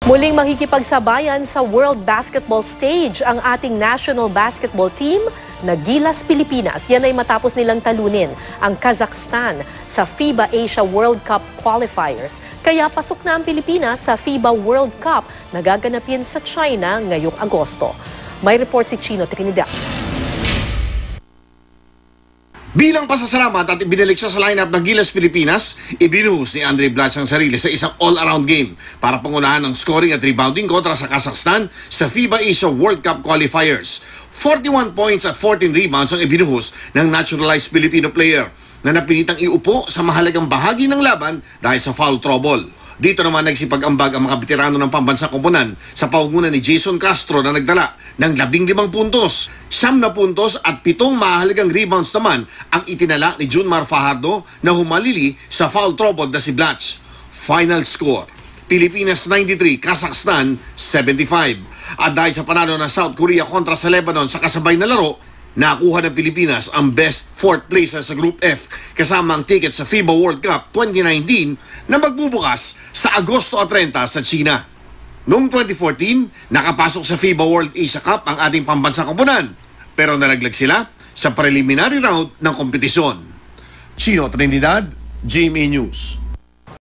Muling makikipagsabayan sa World Basketball Stage ang ating national basketball team na Gilas Pilipinas. Yan ay matapos nilang talunin ang Kazakhstan sa FIBA Asia World Cup qualifiers. Kaya pasok na ang Pilipinas sa FIBA World Cup na gaganapin sa China ngayong Agosto. May report si Chino Trinidad. Bilang pasasalamat at ibinalik siya sa lineup ng Gilas Pilipinas, ibinuhos ni Andre Blatch ang sarili sa isang all-around game para pangunahan ng scoring at rebounding kontra sa Kazakhstan sa FIBA Asia World Cup qualifiers. 41 points at 14 rebounds ang ibinuhos ng naturalized Filipino player na napilitang iupo sa mahalagang bahagi ng laban dahil sa foul trouble. Dito naman nagsipag-ambag ang mga veterano ng pambansang koponan sa paugunan ni Jason Castro na nagdala ng 15 puntos, 9 na puntos at 7 mahalagang rebounds naman ang itinala ni Junmar Fajardo na humalili sa foul trouble na si Blatch. Final score, Pilipinas 93, Kazakhstan 75. At dahil sa panalo ng South Korea kontra sa Lebanon sa kasabay na laro, nakuha ng Pilipinas ang best 4th place sa Group F kasama ang ticket sa FIBA World Cup 2019 na magbubukas sa Agosto 30 sa China. Noong 2014, nakapasok sa FIBA World Asia Cup ang ating pambansang koponan pero nalaglag sila sa preliminary round ng kompetisyon. Chino Trinidad, GMA News.